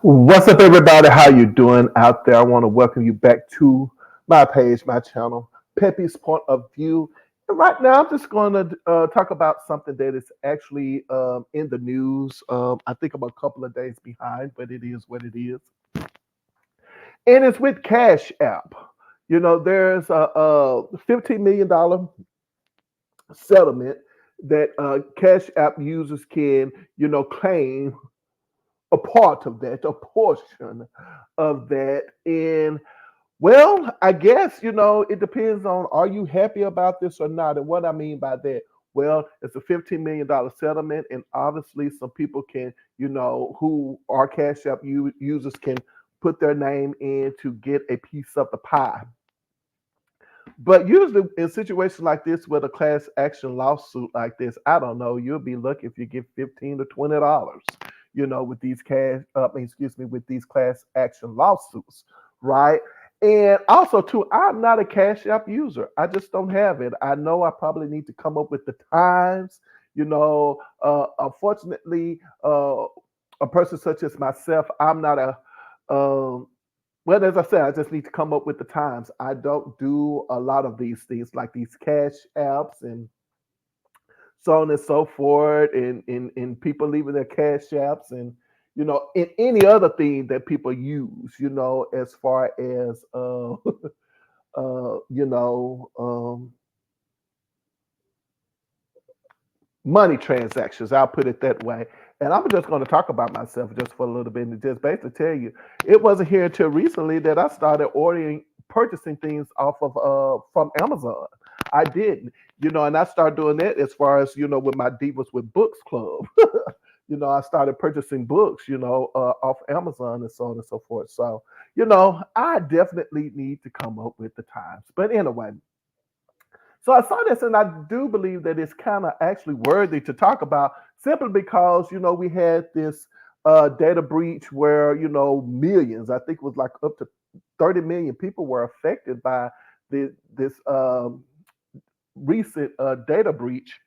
What's up, everybody? How you doing out there? I want to welcome you back to my page, my channel, Pepe's Point of View. And right now, I'm just going to talk about something that is actually in the news. I think I'm a couple of days behind, but it is what it is. And it's with Cash App. You know, there's a $15 million settlement that Cash App users can, claim a part of that, a portion of that. And well, I guess, it depends on are you happy about this or not? And what I mean by that, well, it's a $15 million settlement, and obviously some people can, who are Cash App users can put their name in to get a piece of the pie. But usually in situations like this with a class action lawsuit like this, I don't know, you'll be lucky if you get 15 to $20, with these with these class action lawsuits, right? And also too, I'm not a Cash App user. I just don't have it. I know I probably need to come up with the times. Unfortunately, a person such as myself, I'm not a well, as I said, I just need to come up with the times. I don't do a lot of these things like these cash apps and so on and so forth, and people leaving their cash apps and in any other thing that people use, as far as money transactions. I'll put it that way. And I'm just going to talk about myself just for a little bit and just basically tell you it wasn't here until recently that I started purchasing things off of from Amazon. I did, and I started doing that as far as with my Divas with Books Club. I started purchasing books, off Amazon and so on and so forth. So, I definitely need to come up with the times. But anyway, so I saw this, and I do believe that it's kind of actually worthy to talk about, simply because we had this data breach where millions, I think it was like up to 30 million people were affected by this recent data breach.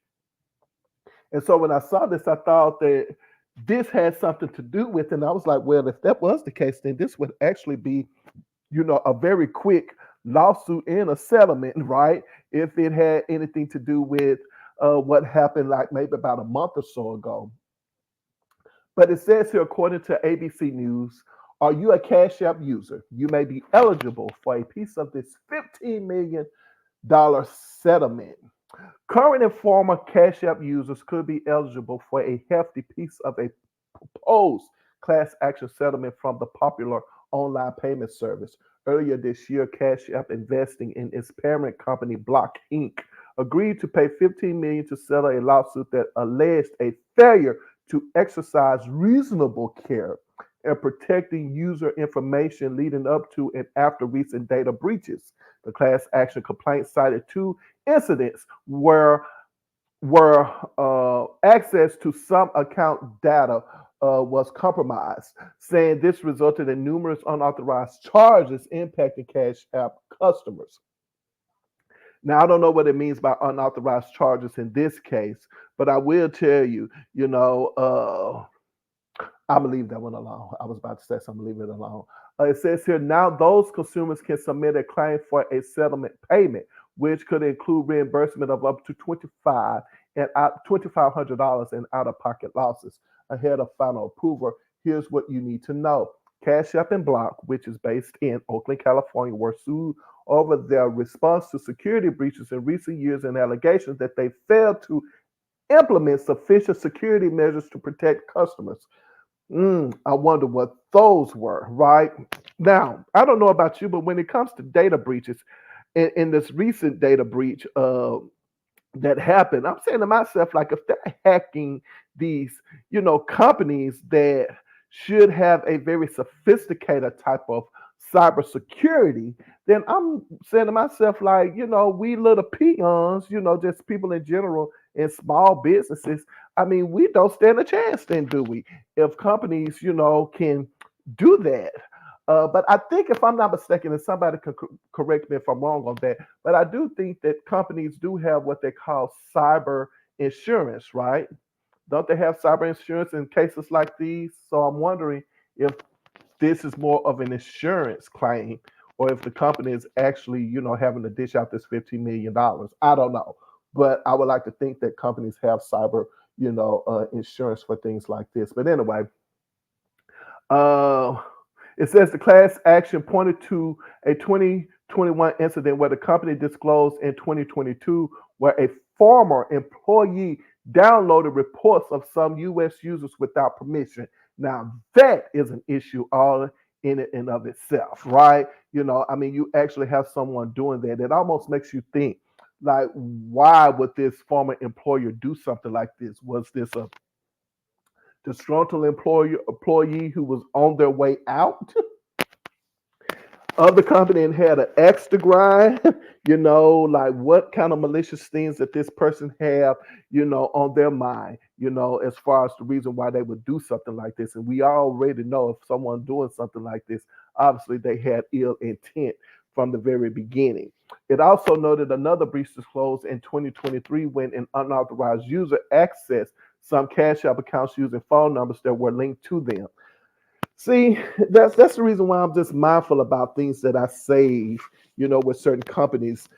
And so when I saw this, I thought that this had something to do with it. And I was like, well, if that was the case, then this would actually be a very quick lawsuit and a settlement, right? If it had anything to do with what happened, like maybe about a month or so ago. But it says here, according to ABC News, are you a Cash App user? You may be eligible for a piece of this $15 million settlement. Current and former Cash App users could be eligible for a hefty piece of a proposed class action settlement from the popular online payment service. Earlier this year, Cash App, investing in its parent company Block Inc., agreed to pay $15 million to settle a lawsuit that alleged a failure to exercise reasonable care in protecting user information leading up to and after recent data breaches. The class action complaint cited two incidents where access to some account data was compromised, saying this resulted in numerous unauthorized charges impacting Cash App customers. Now, I don't know what it means by unauthorized charges in this case, but I will tell you, I'm gonna leave that one alone. I was about to say something, leave it alone. It says here now those consumers can submit a claim for a settlement payment, which could include reimbursement of up to $2,500 in out-of-pocket losses ahead of final approval. Here's what you need to know. Cash App and Block, which is based in Oakland, California, were sued over their response to security breaches in recent years and allegations that they failed to implement sufficient security measures to protect customers. I wonder what those were, right? Now, I don't know about you, but when it comes to data breaches, in this recent data breach that happened, I'm saying to myself, like, if they're hacking these, companies that should have a very sophisticated type of cybersecurity, then I'm saying to myself, like, we little peons, just people in general in small businesses, I mean, we don't stand a chance then, do we? If companies, can do that. But I think, if I'm not mistaken, and somebody can correct me if I'm wrong on that, but I do think that companies do have what they call cyber insurance, right? Don't they have cyber insurance in cases like these? So I'm wondering if this is more of an insurance claim, or if the company is actually, having to dish out this $15 million. I don't know, but I would like to think that companies have cyber, insurance for things like this. But anyway, uh, it says the class action pointed to a 2021 incident where the company disclosed in 2022 where a former employee downloaded reports of some U.S. users without permission. Now, that is an issue all in and of itself, right? I mean, you actually have someone doing that. It almost makes you think, like, why would this former employer do something like this? Was this a disgruntled employee who was on their way out of the company and had an axe to grind? Like what kind of malicious things that this person have, on their mind, as far as the reason why they would do something like this. And we already know if someone doing something like this, obviously they had ill intent from the very beginning. It also noted another breach disclosed in 2023 when an unauthorized user accessed some Cash App accounts using phone numbers that were linked to them. See, that's the reason why I'm just mindful about things that I save, with certain companies,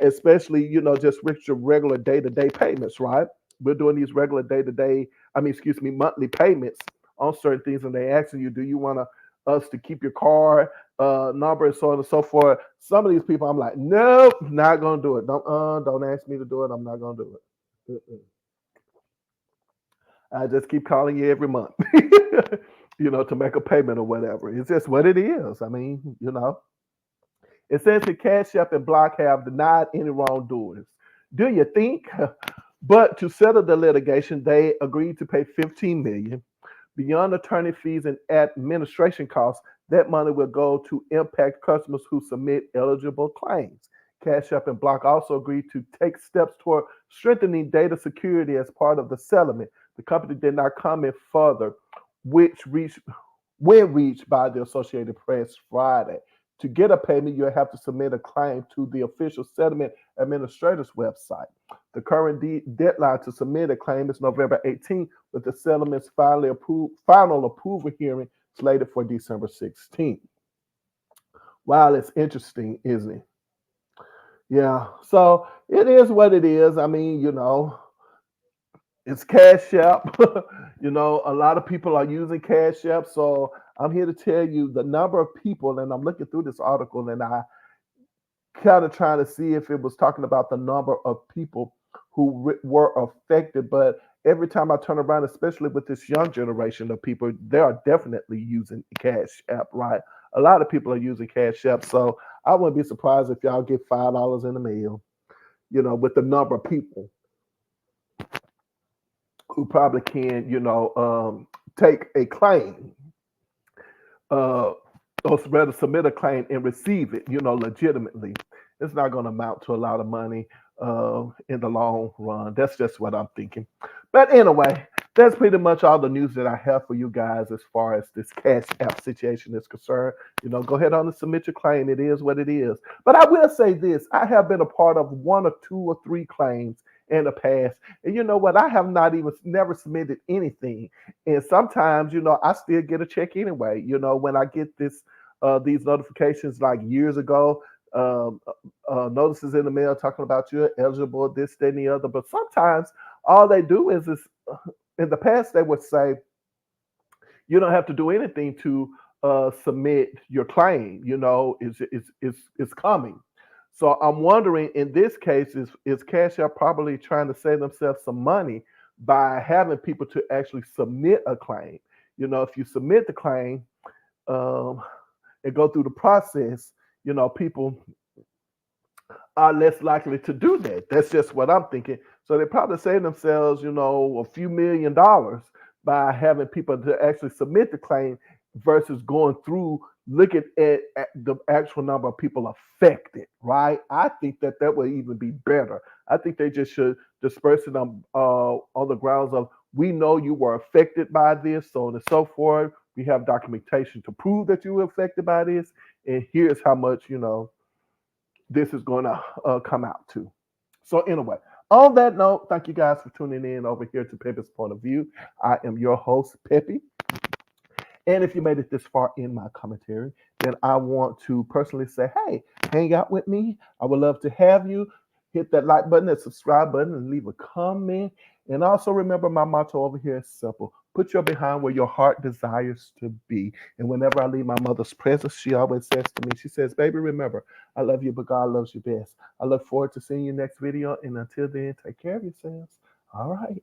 especially, just with your regular day-to-day payments, right? We're doing these regular day-to-day, excuse me, monthly payments on certain things, and they asking you, do you want us to keep your card number and so on and so forth? Some of these people, I'm like, nope, not gonna do it. Don't ask me to do it. I'm not gonna do it. I just keep calling you every month, to make a payment or whatever. It's just what it is. I mean, it says that Cash App and Block have denied any wrongdoings. Do you think? But to settle the litigation, they agreed to pay $15 million. Beyond attorney fees and administration costs, that money will go to impact customers who submit eligible claims. Cash App and Block also agreed to take steps toward strengthening data security as part of the settlement. The company did not comment further, which reached when reached by the Associated Press Friday. To get a payment, you have to submit a claim to the official settlement administrator's website. The current deadline to submit a claim is November 18th, with the settlement's final approval hearing slated for December 16th. Wow, it's interesting, isn't it? Yeah, so it is what it is. I mean, it's Cash App. A lot of people are using Cash App. So I'm here to tell you the number of people, and I'm looking through this article and I kind of trying to see if it was talking about the number of people who were affected. But every time I turn around, especially with this young generation of people, they are definitely using Cash App, right? A lot of people are using Cash App. So I wouldn't be surprised if y'all get $5 in the mail, with the number of people who probably can, take a claim, uh, or rather submit a claim and receive it, legitimately. It's not going to amount to a lot of money in the long run. That's just what I'm thinking. But anyway, that's pretty much all the news that I have for you guys as far as this Cash App situation is concerned. Go ahead on and submit your claim. It is what it is. But I will say this: I have been a part of one or two or three claims in the past, and you know what? I have not even never submitted anything, and sometimes, I still get a check anyway. When I get these notifications like years ago, um, notices in the mail talking about you're eligible, this, that, and the other. But sometimes all they do is in the past they would say you don't have to do anything to submit your claim. Is coming. So I'm wondering, in this case, is Cash App probably trying to save themselves some money by having people to actually submit a claim? If you submit the claim um, and go through the process, people are less likely to do that. That's just what I'm thinking. So they probably save themselves, a few $1 million by having people to actually submit the claim versus going through looking at the actual number of people affected, right? I think that would even be better. I think they just should disperse it on the grounds of we know you were affected by this, so on and so forth. We have documentation to prove that you were affected by this, and here's how much this is going to come out to. So anyway, on that note, thank you guys for tuning in over here to Pepe's Point of View. I am your host, Pepe. And if you made it this far in my commentary, then I want to personally say, hey, hang out with me. I would love to have you. Hit that like button, that subscribe button, and leave a comment. And also remember my motto over here is simple. Put your behind where your heart desires to be. And whenever I leave my mother's presence, she always says to me, she says, baby, remember, I love you, but God loves you best. I look forward to seeing you next video. And until then, take care of yourselves. All right.